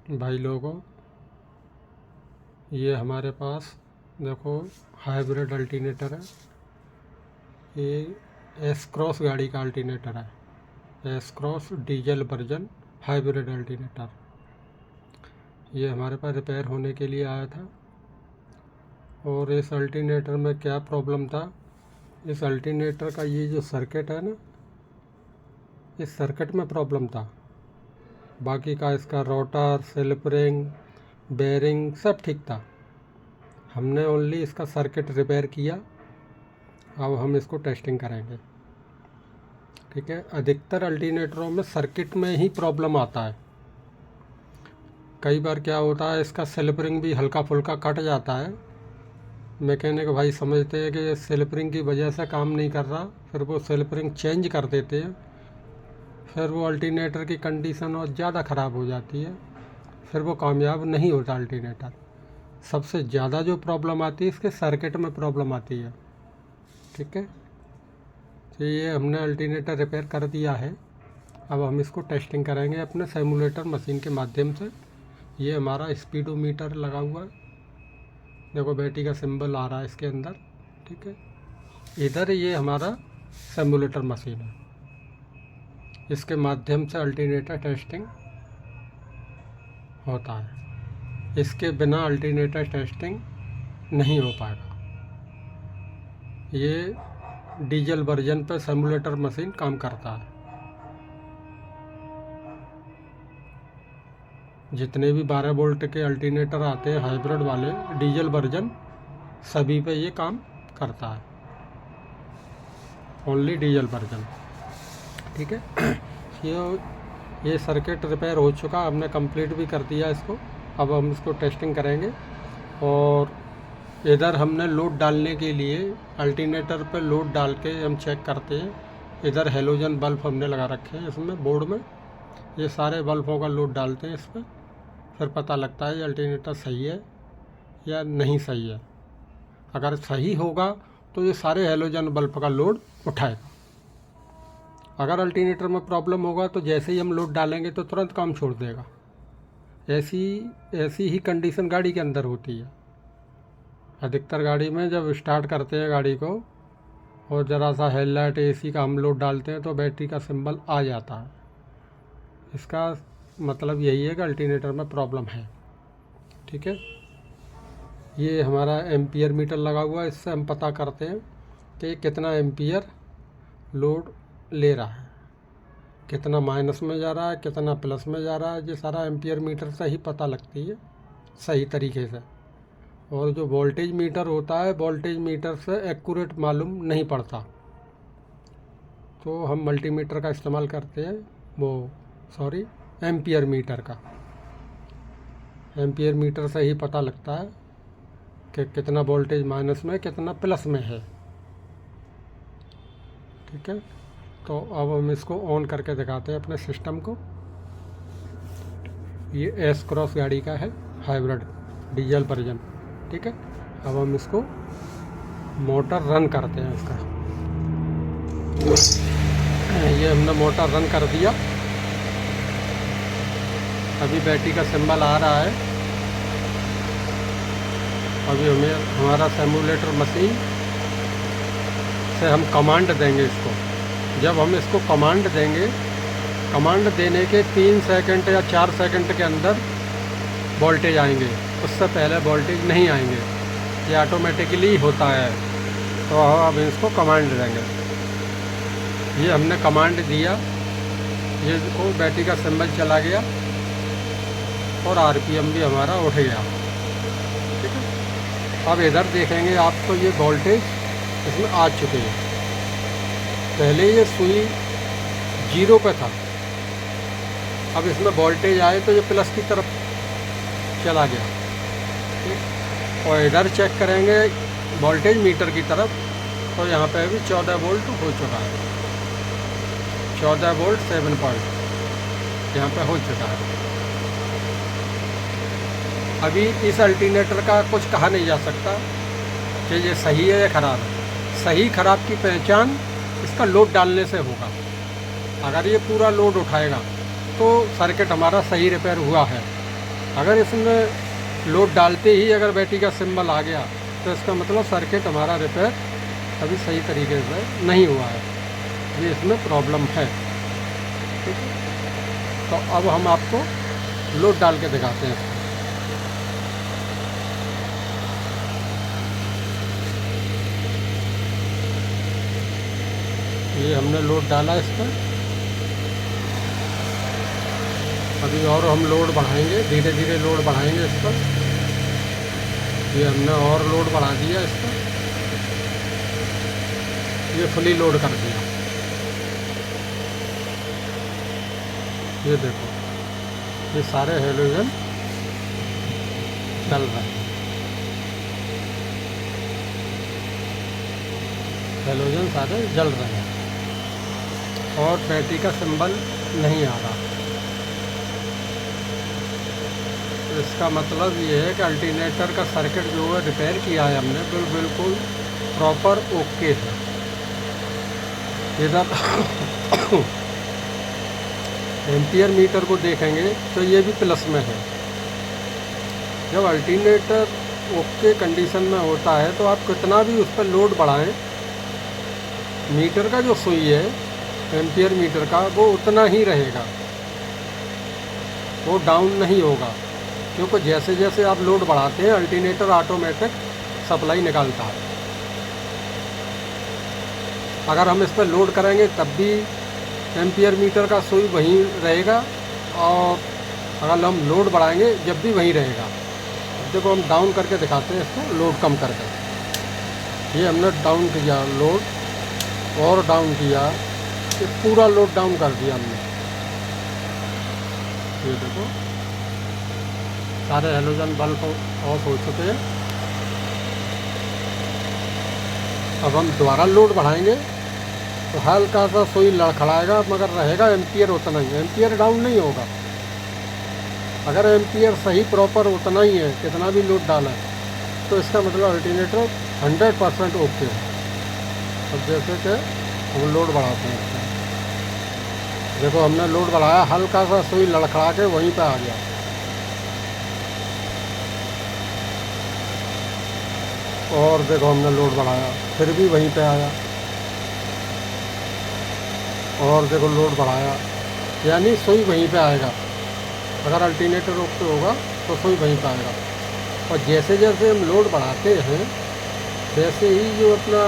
भाई लोगों, ये हमारे पास देखो हाइब्रिड अल्टरनेटर है। ये एस क्रॉस गाड़ी का अल्टरनेटर है। S cross diesel version hybrid alternator ये हमारे पास रिपेयर होने के लिए आया था। और इस अल्टरनेटर में क्या प्रॉब्लम था, इस अल्टरनेटर का ये जो सर्किट है ना, इस सर्किट में प्रॉब्लम था। बाकी का इसका रोटर, स्लिप रिंग, बेरिंग सब ठीक था। हमने ओनली इसका सर्किट रिपेयर किया। अब हम इसको टेस्टिंग करेंगे। ठीक है, अधिकतर अल्टरनेटरों में सर्किट में ही प्रॉब्लम आता है। कई बार क्या होता है, इसका स्लिप रिंग भी हल्का फुल्का कट जाता है। मैकेनिक भाई समझते हैं कि स्लिप रिंग की वजह से काम नहीं कर रहा, फिर वो स्लिप रिंग चेंज कर देते हैं। फिर वो अल्टरनेटर की कंडीशन और ज़्यादा ख़राब हो जाती है, फिर वो कामयाब नहीं होता अल्टरनेटर। सबसे ज़्यादा जो प्रॉब्लम आती है इसके सर्किट में प्रॉब्लम आती है। ठीक है, तो ये हमने अल्टरनेटर रिपेयर कर दिया है। अब हम इसको टेस्टिंग करेंगे अपने सिमुलेटर मशीन के माध्यम से। ये हमारा स्पीडोमीटर लगा हुआ है, देखो बैटरी का सिंबल आ रहा है इसके अंदर। ठीक है, इधर ये हमारा सिमुलेटर मशीन है, इसके माध्यम से अल्टरनेटर टेस्टिंग होता है। इसके बिना अल्टरनेटर टेस्टिंग नहीं हो पाएगा। ये डीजल वर्जन पर सिमुलेटर मशीन काम करता है। जितने भी 12 वोल्ट के अल्टरनेटर आते हैं हाइब्रिड वाले डीजल वर्जन, सभी पे ये काम करता है, ओनली डीजल वर्जन। ठीक है, ये सर्किट रिपेयर हो चुका, हमने कंप्लीट भी कर दिया इसको। अब हम इसको टेस्टिंग करेंगे। और इधर हमने लोड डालने के लिए अल्टरनेटर पे लोड डाल के हम चेक करते हैं। इधर हेलोजन बल्ब हमने लगा रखे हैं इसमें बोर्ड में। ये सारे बल्बों का लोड डालते हैं इस पर, फिर पता लगता है ये अल्टरनेटर सही है या नहीं सही है। अगर सही होगा तो ये सारे हेलोजन बल्ब का लोड उठाएगा। अगर अल्टरनेटर में प्रॉब्लम होगा तो जैसे ही हम लोड डालेंगे तो तुरंत काम छोड़ देगा। ऐसी ही कंडीशन गाड़ी के अंदर होती है। अधिकतर गाड़ी में जब स्टार्ट करते हैं गाड़ी को और ज़रा सा हेडलाइट एसी का हम लोड डालते हैं तो बैटरी का सिंबल आ जाता है। इसका मतलब यही है कि अल्टरनेटर में प्रॉब्लम है। ठीक है, ये हमारा एम्पियर मीटर लगा हुआ है, इससे हम पता करते हैं कि कितना एम्पियर लोड ले रहा है, कितना माइनस में जा रहा है, कितना प्लस में जा रहा है। ये सारा एम्पियर मीटर से ही पता लगती है सही तरीके से। और जो वोल्टेज मीटर होता है, वोल्टेज मीटर से एक्यूरेट मालूम नहीं पड़ता, तो हम मल्टीमीटर का इस्तेमाल करते हैं, एम्पियर मीटर का। एम्पियर मीटर से ही पता लगता है कि कितना वोल्टेज माइनस में, कितना प्लस में है। ठीक है, तो अब हम इसको ऑन करके दिखाते हैं अपने सिस्टम को। ये एस क्रॉस गाड़ी का है, हाइब्रिड डीजल वर्जन। ठीक है, अब हम इसको मोटर रन करते हैं इसका। ये हमने मोटर रन कर दिया। अभी बैटरी का सिंबल आ रहा है। अभी हमें हमारा सिमुलेटर मशीन से हम कमांड देंगे इसको। जब हम इसको कमांड देंगे, कमांड देने के 3 सेकंड या 4 सेकंड के अंदर वोल्टेज आएंगे, उससे पहले वोल्टेज नहीं आएंगे। ये ऑटोमेटिकली होता है। तो अब इसको कमांड देंगे। ये हमने कमांड दिया, ये को बैटरी का सिंबल चला गया और आरपीएम भी हमारा उठ गया। ठीक है, अब इधर देखेंगे आपको ये वोल्टेज इसमें आ चुके हैं। पहले ये सुई 0 पे था, अब इसमें वोल्टेज आए तो ये प्लस की तरफ चला गया। ठीक, और इधर चेक करेंगे वोल्टेज मीटर की तरफ, तो यहाँ पे भी 14 वोल्ट हो चुका है। 14 वोल्ट 7 पॉइंट यहाँ पे हो चुका है। अभी इस अल्टरनेटर का कुछ कहा नहीं जा सकता कि ये सही है या ख़राब है। सही ख़राब की पहचान इसका लोड डालने से होगा। अगर ये पूरा लोड उठाएगा तो सर्किट हमारा सही रिपेयर हुआ है। अगर इसमें लोड डालते ही अगर बैटरी का सिंबल आ गया तो इसका मतलब सर्किट हमारा रिपेयर अभी सही तरीके से नहीं हुआ है, ये इसमें प्रॉब्लम है। ठीक है, तो अब हम आपको लोड डाल के दिखाते हैं। ये हमने लोड डाला इस पर, अभी और हम लोड बढ़ाएंगे, धीरे धीरे लोड बढ़ाएंगे इस पर। ये हमने और लोड बढ़ा दिया इस पर, ये फुली लोड कर दिया। ये देखो, ये सारे हेलोजन चल रहे हैं, हेलोजन सारे जल रहे हैं और बैटरी का सिंबल नहीं आ रहा। इसका मतलब ये है कि अल्टरनेटर का सर्किट जो है रिपेयर किया है हमने, बिल्कुल प्रॉपर ओके है। इधर एम्पियर मीटर को देखेंगे तो ये भी प्लस में है। जब अल्टरनेटर ओके कंडीशन में होता है तो आप कितना भी उस पर लोड बढ़ाएं, मीटर का जो सुई है एम्पियर मीटर का वो उतना ही रहेगा, वो डाउन नहीं होगा, क्योंकि जैसे जैसे आप लोड बढ़ाते हैं अल्टरनेटर ऑटोमेटिक सप्लाई निकालता है। अगर हम इस पर लोड करेंगे तब भी एम्पियर मीटर का सुई वहीं रहेगा, और अगर हम लोड बढ़ाएंगे जब भी वहीं रहेगा। अब देखो हम डाउन करके दिखाते हैं इसको, लोड कम करके। ये हमने डाउन किया लोड और डाउन किया, ये पूरा लोड डाउन कर दिया हमने। ये देखो सारे हेलोजन बल्ब ऑफ हो चुके हैं। अब हम दोबारा लोड बढ़ाएंगे तो हल्का सा सुई लड़खड़ाएगा, मगर रहेगा एम्पियर उतना ही, एम्पियर डाउन नहीं होगा। अगर एम्पियर सही प्रॉपर उतना ही है, कितना भी लोड डाला है, तो इसका मतलब अल्टरनेटर 100% ओके है। अब जैसे कि हम लोड बढ़ाते हैं, देखो हमने लोड बढ़ाया, हल्का सा सुई लड़खड़ा के वहीं पे आ गया। और देखो हमने लोड बढ़ाया, फिर भी वहीं पे आया। और देखो लोड बढ़ाया, यानी सुई वहीं पे आएगा। अगर अल्टरनेटर ओके होगा तो सुई वहीं पे आएगा। और जैसे जैसे हम लोड बढ़ाते हैं वैसे ही जो अपना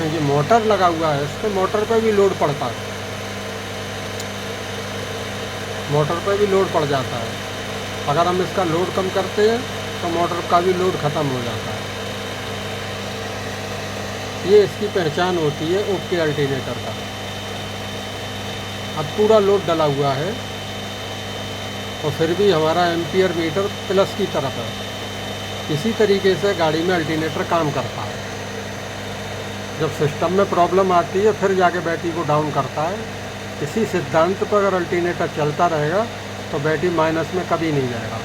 ये मोटर लगा हुआ है, इस पर मोटर पर भी लोड पड़ता है, मोटर पर भी लोड पड़ जाता है। अगर हम इसका लोड कम करते हैं तो मोटर का भी लोड ख़त्म हो जाता है। ये इसकी पहचान होती है ओके अल्टरनेटर का। अब पूरा लोड डला हुआ है और फिर भी हमारा एम्पियर मीटर प्लस की तरफ है। इसी तरीके से गाड़ी में अल्टरनेटर काम करता है। जब सिस्टम में प्रॉब्लम आती है फिर जाके बैटरी को डाउन करता है। इसी सिद्धांत पर अगर अल्टरनेटर चलता रहेगा तो बैटरी माइनस में कभी नहीं जाएगा।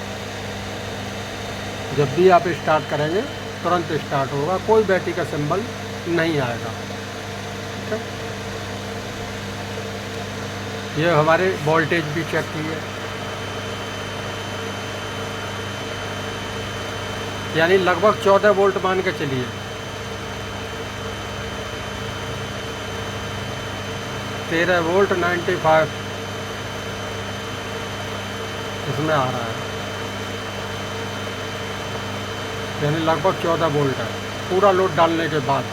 जब भी आप स्टार्ट करेंगे तुरंत स्टार्ट होगा, कोई बैटरी का सिंबल नहीं आएगा। ठीक है, ये हमारे वोल्टेज भी चेक की है, यानी लगभग 14 वोल्ट मान के चलिए। तेरह वोल्ट 95 इसमें आ रहा है, यानी लगभग 14 वोल्ट है पूरा लोड डालने के बाद।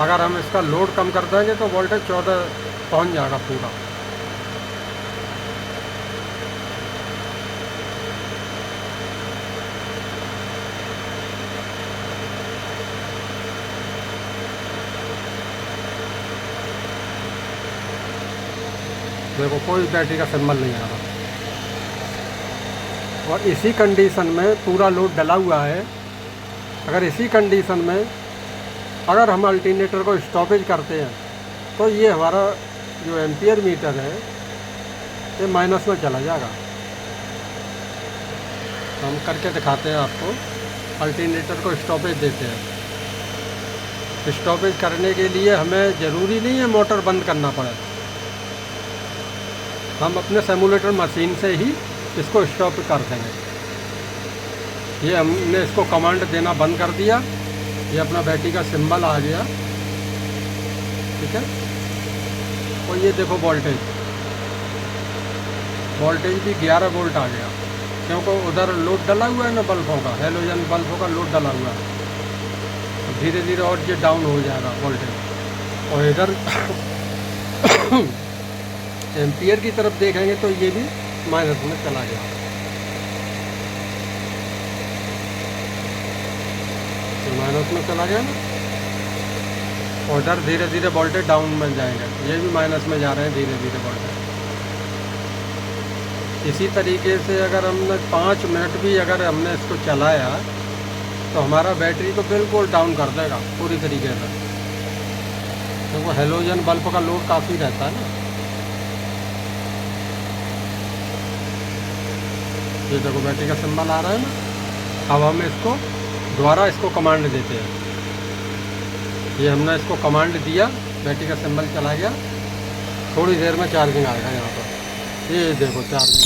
अगर हम इसका लोड कम कर देंगे तो वोल्टेज 14 पहुंच जाएगा पूरा। देखो कोई बैटरी का सिंबल नहीं आ रहा। और इसी कंडीशन में पूरा लोड डला हुआ है। अगर इसी कंडीशन में अगर हम अल्टरनेटर को स्टॉपेज करते हैं तो ये हमारा जो एम्पियर मीटर है ये माइनस में चला जाएगा। हम करके दिखाते हैं आपको। अल्टरनेटर को स्टॉपेज देते हैं। स्टॉपेज करने के लिए हमें ज़रूरी नहीं है मोटर बंद करना पड़े। हम अपने सिमुलेटर मशीन से ही इसको स्टॉप कर देंगे। ये हमने इसको कमांड देना बंद कर दिया, ये अपना बैटरी का सिंबल आ गया, ठीक है। और ये देखो वोल्टेज भी 11 वोल्ट आ गया, क्योंकि उधर लोड डला हुआ है ना बल्बों का, हेलोजन बल्बों का लोड डला हुआ है। धीरे धीरे और ये डाउन हो जाएगा वोल्टेज। और इधर एम्पियर की तरफ देखेंगे तो ये भी माइनस में चला गया। तो माइनस में चला गया ना, और इधर धीरे धीरे वोल्टेज डाउन में जाएंगे, ये भी माइनस में जा रहे हैं धीरे धीरे वोल्टेज। इसी तरीके से अगर हमने 5 मिनट भी अगर हमने इसको चलाया तो हमारा बैटरी को बिल्कुल डाउन कर देगा पूरी तरीके से, क्योंकि हेलोजन बल्ब का लोड काफ़ी रहता है ना। ये देखो बैटरी का सिंबल आ रहा है ना। अब हम इसको दोबारा इसको कमांड देते हैं। ये हमने इसको कमांड दिया, बैटरी का सिंबल चला गया, थोड़ी देर में चार्जिंग आएगा यहाँ पर। ये देखो चार्जिंग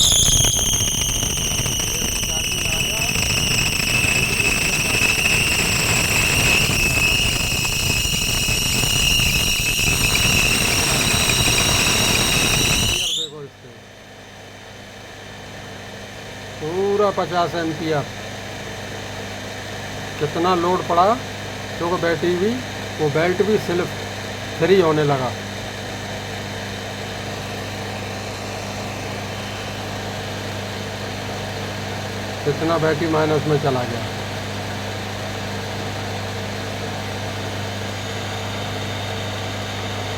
पूरा 50 एम्पियर। कितना लोड पड़ा, क्योंकि बैटरी भी वो बेल्ट भी सिर्फ फ्री होने लगा। कितना बैटरी माइनस में चला गया।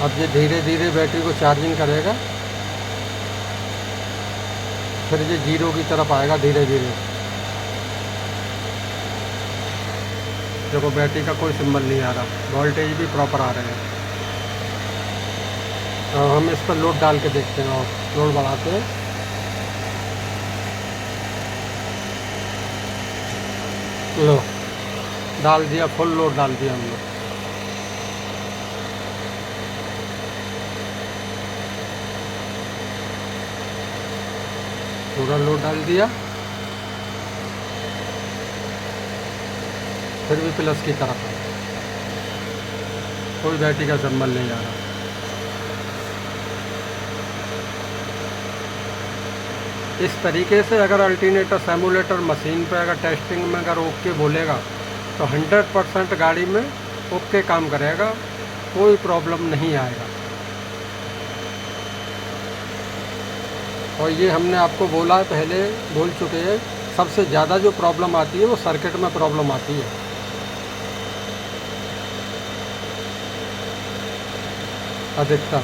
अब ये धीरे धीरे बैटरी को चार्जिंग करेगा, फिर ये 0 की तरफ आएगा धीरे धीरे। देखो बैटरी का कोई सिंबल नहीं आ रहा, वोल्टेज भी प्रॉपर आ रहे हैं। तो हम इस पर लोड डाल के देखते हैं और लोड बढ़ाते हैं। लो डाल दिया, फुल लोड डाल दिया हम लोग। पूरा लोड डाल दिया, फिर भी प्लस की तरफ है, कोई बैटरी का सिंबल नहीं आ रहा। इस तरीके से अगर अल्टरनेटर सिमुलेटर मशीन पे अगर टेस्टिंग में अगर ओके बोलेगा तो 100% गाड़ी में ओके काम करेगा, कोई प्रॉब्लम नहीं आएगा। और ये हमने आपको बोला है, पहले बोल चुके हैं, सबसे ज़्यादा जो प्रॉब्लम आती है वो सर्किट में प्रॉब्लम आती है। अधिकतर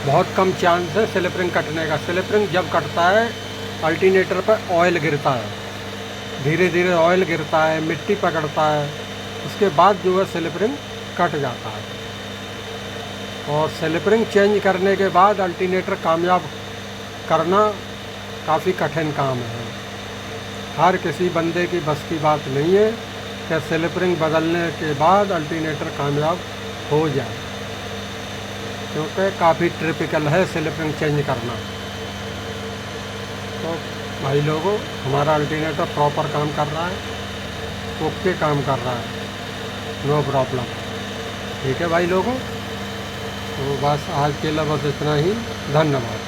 बहुत कम चांस है स्लिपरिंग कटने का। स्लिपरिंग जब कटता है अल्टरनेटर पर ऑयल गिरता है, धीरे धीरे ऑयल गिरता है, मिट्टी पकड़ता है, उसके बाद जो है स्लिपरिंग कट जाता है। और स्लिपरिंग चेंज करने के बाद अल्टरनेटर कामयाब करना काफ़ी कठिन काम है। हर किसी बंदे की बस की बात नहीं है कि स्लिपरिंग बदलने के बाद अल्टरनेटर कामयाब हो जाए, क्योंकि काफ़ी टिपिकल है स्लिपरिंग चेंज करना। तो भाई लोगों, हमारा अल्टरनेटर प्रॉपर काम कर रहा है, ओके काम कर रहा है, नो प्रॉब्लम। ठीक है भाई लोगों, तो बस आज के लिए बस इतना ही। धन्यवाद।